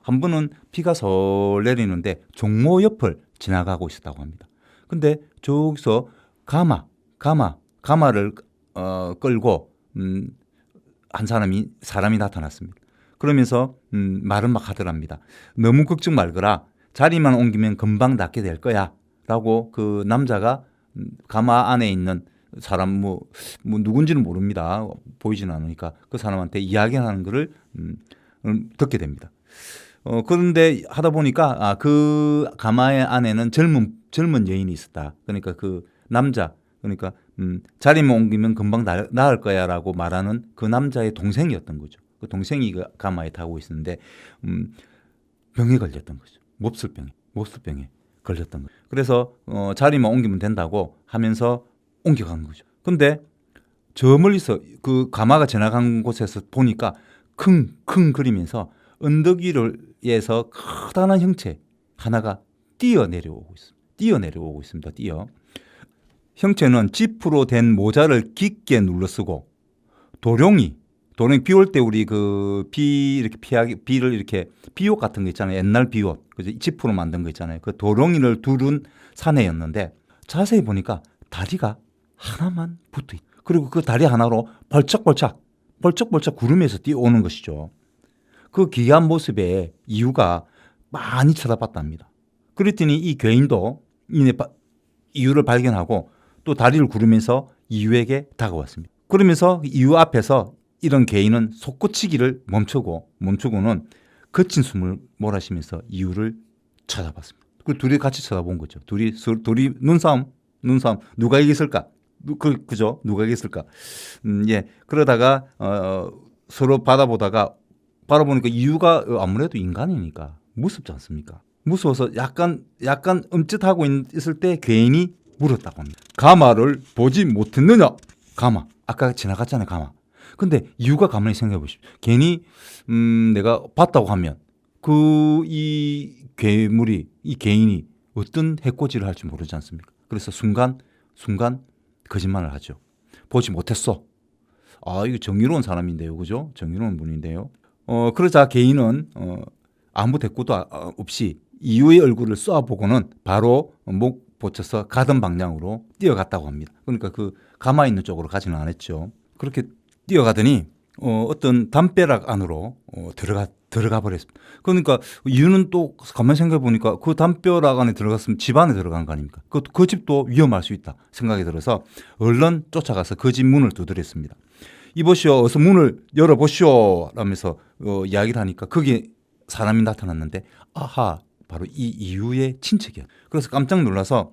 한 번은 비가 서 내리는데 종로 옆을 지나가고 있었다고 합니다. 근데 저기서 가마를 끌고 한 사람이 나타났습니다. 그러면서 말은 막 하더랍니다. 너무 걱정 말거라. 자리만 옮기면 금방 낫게 될 거야. 라고 그 남자가 가마 안에 있는 사람 뭐 누군지는 모릅니다. 보이지는 않으니까 그 사람한테 이야기하는 것을 듣게 됩니다. 그런데 하다 보니까 그 가마의 안에는 젊은 여인이 있었다. 그러니까 그 남자, 그러니까 자리만 옮기면 금방 나을 거야라고 말하는 그 남자의 동생이었던 거죠. 그 동생이 그 가마에 타고 있었는데 병에 걸렸던 거죠. 몹쓸병에 걸렸던 거죠. 그래서 자리만 옮기면 된다고 하면서 옮겨간 거죠. 근데 저 멀리서 그 가마가 지나간 곳에서 보니까 킁킁 거리면서 언덕 위에서 커다란 형체 하나가 뛰어내려오고 있습니다. 형체는 지프로 된 모자를 깊게 눌러쓰고 도룡이 비 올 때 우리 그 비 이렇게 비를 이렇게 비옷 같은 거 있잖아요. 옛날 비옷. 그죠? 지프로 만든 거 있잖아요. 그 도룡이를 두른 사내였는데 자세히 보니까 다리가 하나만 붙어 있. 그리고 그 다리 하나로 벌쩍벌쩍 구르면서 뛰어오는 것이죠. 그 기이한 모습에 이유가 많이 쳐다봤답니다. 그랬더니 이 괴인도 이유를 발견하고 또 다리를 구르면서 이유에게 다가왔습니다. 그러면서 이유 앞에서 이런 괴인은 솟구치기를 멈추고는 거친 숨을 몰아쉬면서 이유를 쳐다봤습니다. 그 둘이 같이 쳐다본 거죠. 둘이 눈싸움 누가 이겼을까? 그죠? 누가 이겼을까? 그러다가 서로 바라보니까 이유가 아무래도 인간이니까 무섭지 않습니까? 무서워서 약간 엄짓하고 있을 때 괴인이 물었다고 합니다. 가마를 보지 못했느냐? 가마. 아까 지나갔잖아요. 가마. 근데 이유가 가만히 생각해 보십시오. 괜히 내가 봤다고 하면 이 괴인이 어떤 해코지를 할지 모르지 않습니까? 그래서 순간 거짓말을 하죠. 보지 못했어. 이거 정의로운 사람인데요. 그죠? 정의로운 분인데요. 그러자 괴인은 아무 대꾸도 없이 이유의 얼굴을 쏘아보고는 바로 목 붙여서 가던 방향으로 뛰어갔다고 합니다. 그러니까 그 가만히 있는 쪽으로 가지는 않았죠. 그렇게 뛰어가더니 어떤 담벼락 안으로 들어가 버렸습니다. 그러니까 이유는 또 가만히 생각해 보니까 그 담벼락 안에 들어갔으면 집 안에 들어간 거 아닙니까? 그 집도 위험할 수 있다 생각이 들어서 얼른 쫓아가서 그 집 문을 두드렸습니다. 이보시오, 어서 문을 열어보시오 라면서 이야기를 하니까 거기에 사람이 나타났는데 아하, 바로 이 이유의 친척이야. 그래서 깜짝 놀라서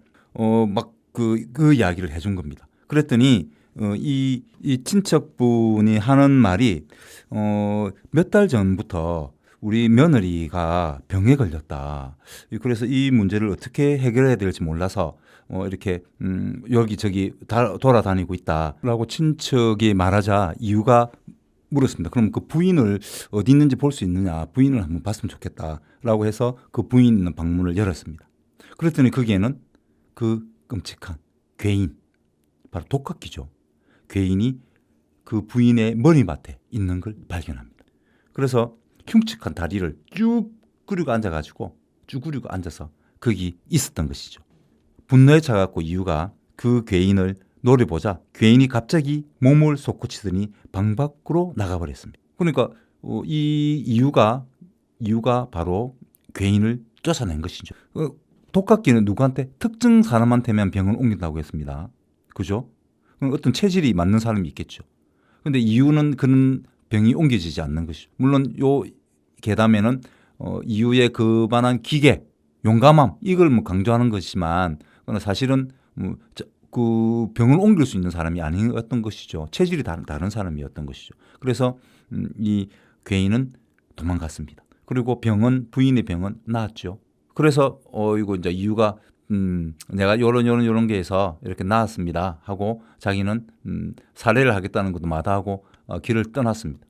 막 그 이야기를 해준 겁니다. 그랬더니 이 친척분이 하는 말이 몇 달 전부터 우리 며느리가 병에 걸렸다. 그래서 이 문제를 어떻게 해결해야 될지 몰라서 이렇게 여기저기 돌아다니고 있다라고 친척이 말하자 이유가 물었습니다. 그럼 그 부인을 어디 있는지 볼 수 있느냐, 부인을 한번 봤으면 좋겠다라고 해서 그 부인 있는 방문을 열었습니다. 그랬더니 거기에는 그 끔찍한 괴인, 바로 독각기죠. 괴인이 그 부인의 머리맡에 있는 걸 발견합니다. 그래서 흉측한 다리를 쭉 꾸리고 앉아가지고 쭉 꾸리고 앉아서 거기 있었던 것이죠. 분노에 차갖고 이유가 그 괴인을 노려보자 괴인이 갑자기 몸을 솟구치더니 방 밖으로 나가버렸습니다. 그러니까 이 이유가 바로 괴인을 쫓아낸 것이죠. 독각기는 누구한테 특정 사람한테만 병을 옮긴다고 했습니다. 그죠? 어떤 체질이 맞는 사람이 있겠죠. 그런데 이유는 그런 병이 옮겨지지 않는 것이죠. 물론 요 계담에는 이유의 그만한 기계, 용감함 이걸 뭐 강조하는 것이지만 사실은 그 병을 옮길 수 있는 사람이 아니었던 것이죠. 체질이 다른 사람이었던 것이죠. 그래서 이 괴인은 도망갔습니다. 그리고 부인의 병은 나았죠. 그래서 이거 이제 이유가 내가 요런 게 해서 이렇게 나았습니다 하고 자기는 살해를 하겠다는 것도 마다하고 길을 떠났습니다.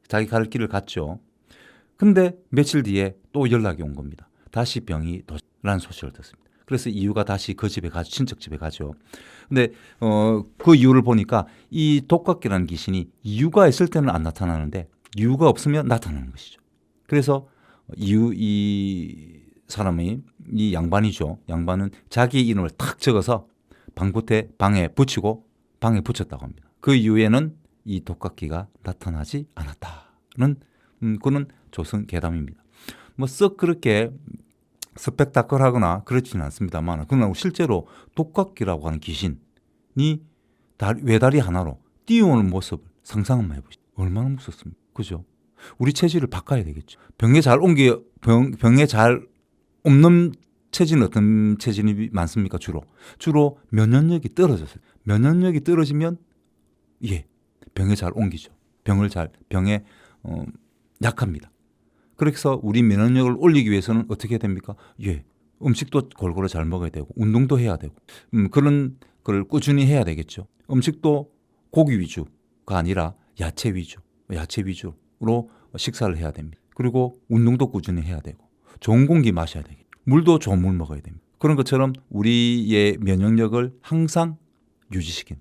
자기 갈 길을 갔죠. 근데 며칠 뒤에 또 연락이 온 겁니다. 다시 병이 도라는 소식을 듣습니다. 그래서 이유가 다시 그 집에 가죠. 친척 집에 가죠. 근데 그 이유를 보니까 이 독각기라는 귀신이 이유가 있을 때는 안 나타나는데 이유가 없으면 나타나는 것이죠. 그래서 이 사람이 이 양반이죠. 양반은 자기 이름을 탁 적어서 방에 붙이고 방에 붙였다고 합니다. 그 이후에는 이 독각기가 나타나지 않았다는 그는 조선 괴담입니다. 뭐 썩 그렇게 스펙타클하거나 그렇지는 않습니다만 그러나 실제로 독각기라고 하는 귀신이 외다리 하나로 뛰어오는 모습을 상상 한번 해보시죠. 얼마나 무섭습니까? 그죠? 우리 체질을 바꿔야 되겠죠. 병에 잘 없는 체질은 어떤 체질이 많습니까? 주로 면역력이 떨어졌어요. 면역력이 떨어지면 병에 잘 옮기죠. 병에 약합니다. 그래서 우리 면역력을 올리기 위해서는 어떻게 해야 됩니까? 음식도 골고루 잘 먹어야 되고 운동도 해야 되고 그런 걸 꾸준히 해야 되겠죠. 음식도 고기 위주가 아니라 야채 위주로 식사를 해야 됩니다. 그리고 운동도 꾸준히 해야 되고 좋은 공기 마셔야 되겠죠. 물도 좋은 물 먹어야 됩니다. 그런 것처럼 우리의 면역력을 항상 유지시키는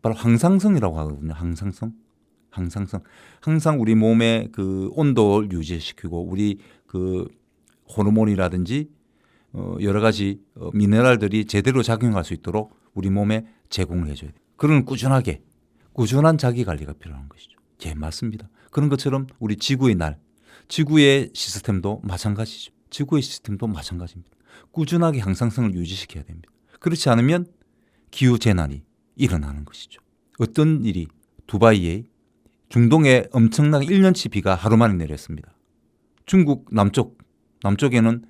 바로 항상성이라고 하거든요. 항상 우리 몸의 그 온도를 유지시키고 우리 그 호르몬이라든지 여러 가지 미네랄들이 제대로 작용할 수 있도록 우리 몸에 제공을 해줘야 돼요. 그런 꾸준한 자기 관리가 필요한 것이죠. 맞습니다. 그런 것처럼 우리 지구의 시스템도 마찬가지죠. 지구의 시스템도 마찬가지입니다. 꾸준하게 항상성을 유지시켜야 됩니다. 그렇지 않으면 기후재난이 일어나는 것이죠. 어떤 일이 두바이에 중동에 엄청나게 1년치 비가 하루 만에 내렸습니다. 중국 남쪽에는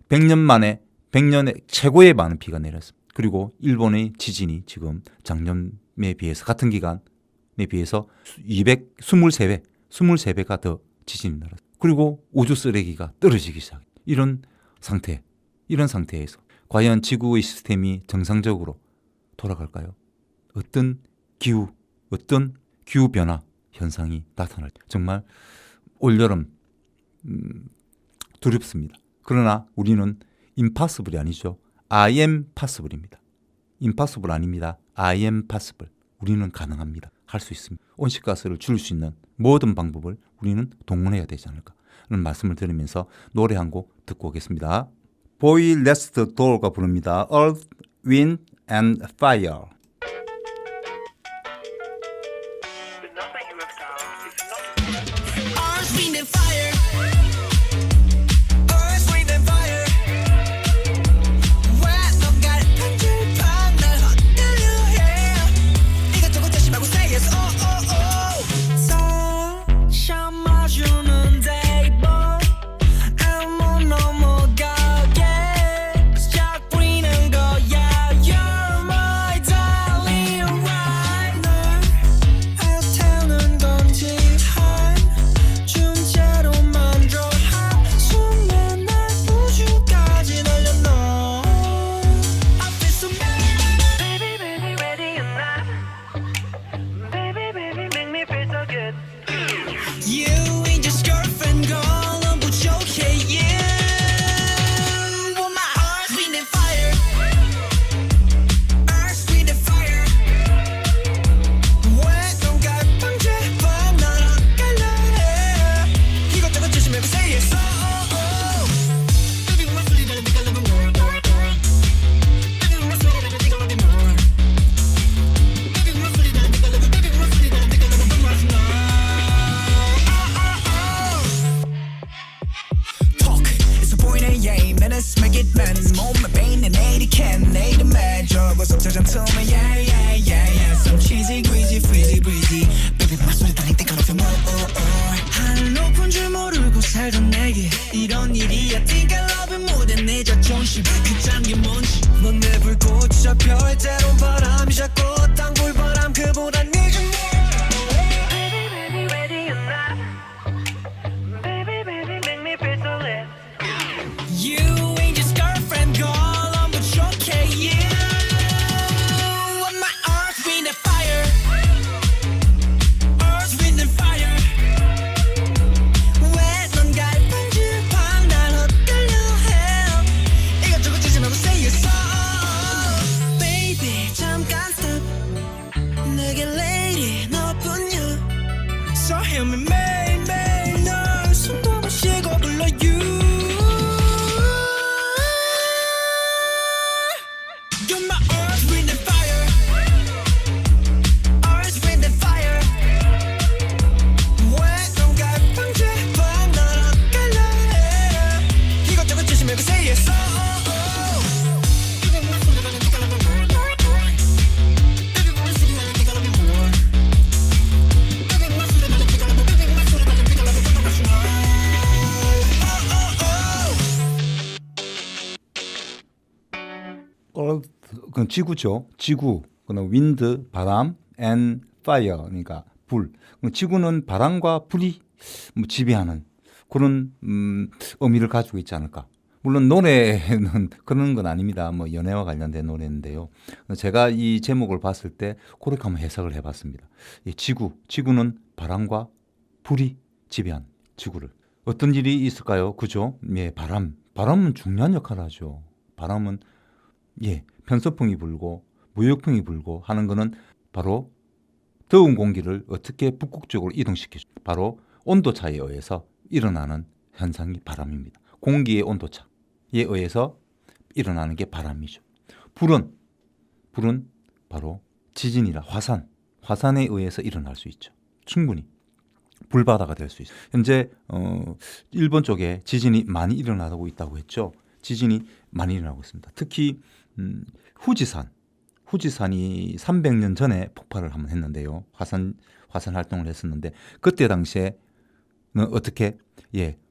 100년에 최고의 많은 비가 내렸습니다. 그리고 일본의 지진이 지금 작년에 비해서 같은 기간에 비해서 23배가 더 지진이 날았습니다. 그리고 우주 쓰레기가 떨어지기 시작합니다. 이런 상태에서 과연 지구의 시스템이 정상적으로 돌아갈까요? 어떤 기후 변화 현상이 나타날지 정말 올여름 두렵습니다. 그러나 우리는 impossible이 아니죠. I am possible입니다. impossible 아닙니다. I am possible. 우리는 가능합니다. 할 수 있습니다. 온실가스를 줄일 수 있는 모든 방법을 우리는 동원해야 되지 않을까 하는 말씀을 드리면서 노래 한 곡 듣고 오겠습니다. 보이 레스트 돌가 부릅니다. Earth, Wind and Fire. Earth, wind and fire. Earth, wind and fire. 왜 뭔가를 편집한 날 헛들려 해. 이것저것 다시 말고 say yes. Oh oh oh. sunshine 마주는 day boy. 아무 넘어가게 시작 부리는 거야. You're my darling right. 널 태우는 건지 한 줌째로만 줘. 한숨에 날 우주까지 날려놔. I feel so bad. Baby baby ready or not. Baby baby make me feel so good. You ain't just girlfriend girl. I'm 부족해 you. Want my earth, wind and fire. Earth, wind and fire. 왜 뭔가 방제반 날 헷갈려 해. 이것저것 조심해 say yes. Oh oh oh. Baby when my sweetie darling think I love you more. Baby when my sweetie darling think I love you more. Baby when my sweetie darling think I love you. Baby when my sweetie darling think I love you so much now. Talk is a point and yeah, menace make it man. 몸에 pain and 80 can need a man. 적어서 저장 to me yeah yeah yeah yeah. Some cheesy greasy freezy breezy. Baby my sweetie darling think I love you more. Oh oh. 하늘 높은 줄 모르고 살던 내게 이런 일이야. Think I love you more than 내 자존심. 그딴 게 뭔지. 넌 내 불꽃이 잡혀 때론 바람이 잡고 땅굴 바람 그보다 네가 Baby baby ready or not. Baby baby make me feel so lit. You ain't just girlfriend girl. I'm 부족해 you. Want my earth, wind and fire. Earth, wind and fire. 왜 넌 갈팡질팡 날 헛들려 해. 이것저것 조심하고 say yes. Oh, baby 잠깐 stop. 내게 lady 너뿐이야. So hear me 매일매일 널 숨도 못 쉬고 불러 you. You're my earth, wind and fire. Earth, wind and fire. 왜 넌 갈팡질팡 날 헛갈려 해. 이것저것 조심해 say yes. Oh oh oh. Baby when my sweetie darling think I love you more. Baby when my sweetie darling think I love you more. Baby when my sweetie darling think I love you. Baby when my sweetie darling think I love you so much now. Oh oh oh. Earth, 그건 지구죠. 지구. 그는 wind, 바람, and fire. 그러니까 불. 그럼 지구는 바람과 불이 뭐 지배하는 그런 의미를 가지고 있지 않을까. 물론 노래는 그런 건 아닙니다. 뭐 연애와 관련된 노래인데요. 제가 이 제목을 봤을 때 그렇게 한번 해석을 해봤습니다. 이 지구는 바람과 불이 지배한 지구를. 어떤 일이 있을까요? 그죠? 예, 바람은 중요한 역할을 하죠. 바람은 편서풍이 불고 무역풍이 불고 하는 거는 바로 더운 공기를 어떻게 북극쪽으로 이동시키죠. 바로 온도차에 의해서 일어나는 현상이 바람입니다. 공기의 온도차에 의해서 일어나는 게 바람이죠. 불은 바로 지진이라 화산에 의해서 일어날 수 있죠. 충분히 불바다가 될 수 있어요. 현재 일본 쪽에 지진이 많이 일어나고 있다고 했죠. 지진이 많이 일어나고 있습니다. 특히 후지산이 300년 전에 폭발을 한번 했는데요. 화산 활동을 했었는데 그때 당시에는 어떻게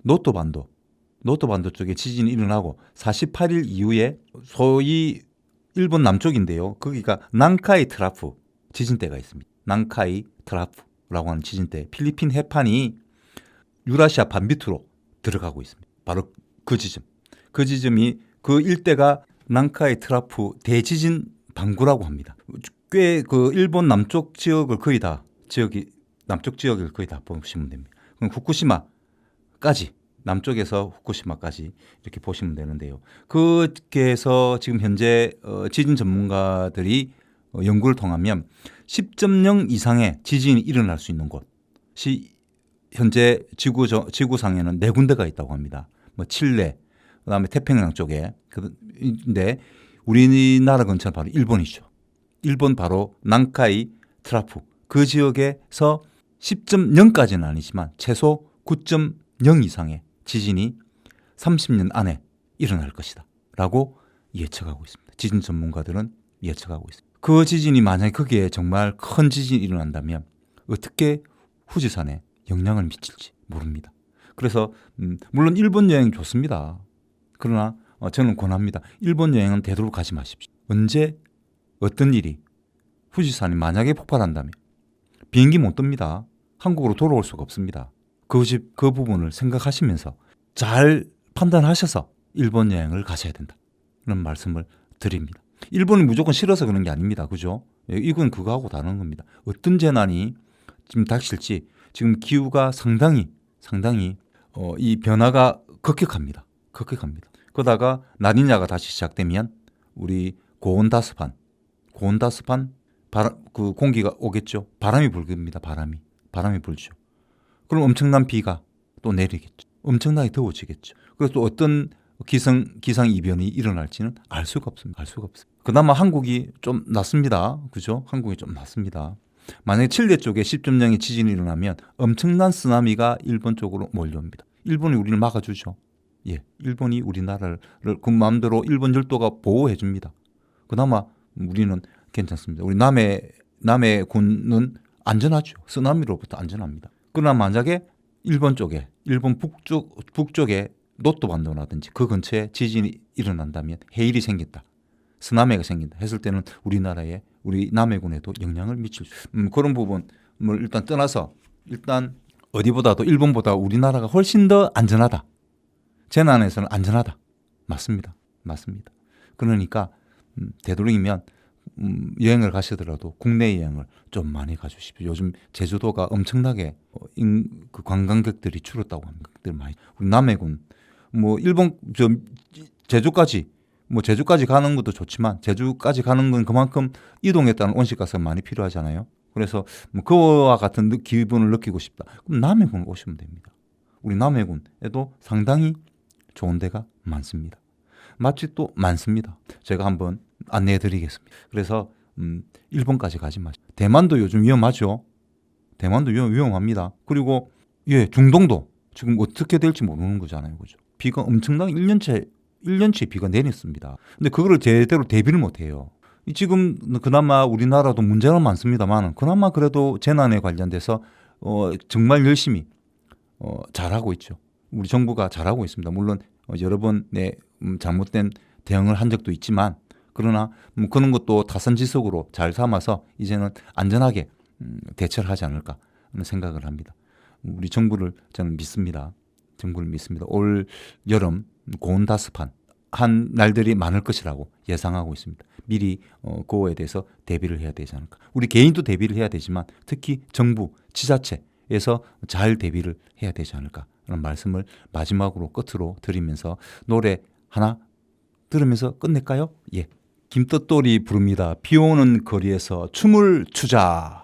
노토반도 쪽에 지진이 일어나고 48일 이후에 소위 일본 남쪽인데요. 거기가 난카이 트라프 지진대가 있습니다. 난카이 트라프라고 하는 지진대. 필리핀 해판이 유라시아 반 밑으로 들어가고 있습니다. 바로 그 지점이 그 일대가 난카이 트라프 대지진 방구라고 합니다. 꽤 그 일본 남쪽 지역을 거의 다 보시면 됩니다. 그럼 후쿠시마까지 남쪽에서 후쿠시마까지 이렇게 보시면 되는데요. 그게서 지금 현재 지진 전문가들이 연구를 통하면 10.0 이상의 지진이 일어날 수 있는 곳이 현재 지구상에는 4군데가 있다고 합니다. 뭐 칠레, 그다음에 태평양 쪽에. 근데 우리나라 근처는 바로 일본이죠. 일본 바로 난카이 트라프 그 지역에서 10.0까지는 아니지만 최소 9.0 이상의 지진이 30년 안에 일어날 것이다 라고 예측하고 있습니다. 지진 전문가들은 예측하고 있습니다. 그 지진이 만약에 거기에 정말 큰 지진이 일어난다면 어떻게 후지산에 영향을 미칠지 모릅니다. 그래서 물론 일본 여행 좋습니다. 그러나 저는 권합니다. 일본 여행은 되도록 가지 마십시오. 언제 어떤 일이 후지산이 만약에 폭발한다면 비행기 못 뜹니다. 한국으로 돌아올 수가 없습니다. 그 부분을 생각하시면서 잘 판단하셔서 일본 여행을 가셔야 된다. 그런 말씀을 드립니다. 일본이 무조건 싫어서 그런 게 아닙니다. 그죠? 이건 그거하고 다른 겁니다. 어떤 재난이 지금 닥칠지 지금 기후가 상당히 이 변화가 급격합니다. 그러다가 라니냐가 다시 시작되면 우리 고온다습한 그 공기가 오겠죠. 바람이 불깁니다. 바람이 불죠. 그럼 엄청난 비가 또 내리겠죠. 엄청나게 더워지겠죠. 그래서 또 어떤 기상 이변이 일어날지는 알 수가 없습니다. 그나마 한국이 좀 낫습니다. 그죠? 한국이 좀 낫습니다. 만약에 칠레 쪽에 10.0의 지진이 일어나면 엄청난 쓰나미가 일본 쪽으로 몰려옵니다. 일본이 우리를 막아주죠. 예, 일본이 우리나라를 그 마음대로 일본 열도가 보호해 줍니다. 그나마 우리는 괜찮습니다. 우리 남해 군은 안전하죠. 쓰나미로부터 안전합니다. 그러나 만약에 일본 북쪽에 노토 반도라든지 그 근처에 지진이 일어난다면 해일이 생긴다. 쓰나미가 생긴다 했을 때는 우리 남해군에도 영향을 미칠 수 그런 부분을 일단 떠나서 일단 어디보다도 일본보다 우리나라가 훨씬 더 안전하다. 재난에서는 안전하다. 맞습니다. 그러니까 되도록이면 여행을 가시더라도 국내 여행을 좀 많이 가주십시오. 요즘 제주도가 엄청나게 그 관광객들이 줄었다고 합니다. 우리 남해군 일본 제주까지 가는 것도 좋지만 제주까지 가는 건 그만큼 이동에 따른 온실가스가 많이 필요하잖아요. 그래서 그와 같은 기분을 느끼고 싶다. 그럼 남해군 오시면 됩니다. 우리 남해군에도 상당히 좋은 데가 많습니다. 맛집도 많습니다. 제가 한번 안내해 드리겠습니다. 그래서 일본까지 가지 마시고 대만도 요즘 위험하죠. 대만도 위험합니다. 그리고 중동도 지금 어떻게 될지 모르는 거잖아요. 그죠? 비가 엄청나게 1년째 비가 내렸습니다. 근데 그거를 제대로 대비를 못 해요. 지금 그나마 우리나라도 문제는 많습니다만 그나마 그래도 재난에 관련돼서 정말 열심히 잘하고 있죠. 우리 정부가 잘하고 있습니다. 물론 여러 번의 잘못된 대응을 한 적도 있지만 그러나 그런 것도 타산지석으로 잘 삼아서 이제는 안전하게 대처를 하지 않을까 하는 생각을 합니다. 우리 정부를 저는 믿습니다. 올 여름 고온다습한 한 날들이 많을 것이라고 예상하고 있습니다. 미리 그거에 대해서 대비를 해야 되지 않을까. 우리 개인도 대비를 해야 되지만 특히 정부, 지자체에서 잘 대비를 해야 되지 않을까 하는 말씀을 마지막으로 끝으로 드리면서 노래 하나 들으면서 끝낼까요? 예, 김떡돌이 부릅니다. 비오는 거리에서 춤을 추자.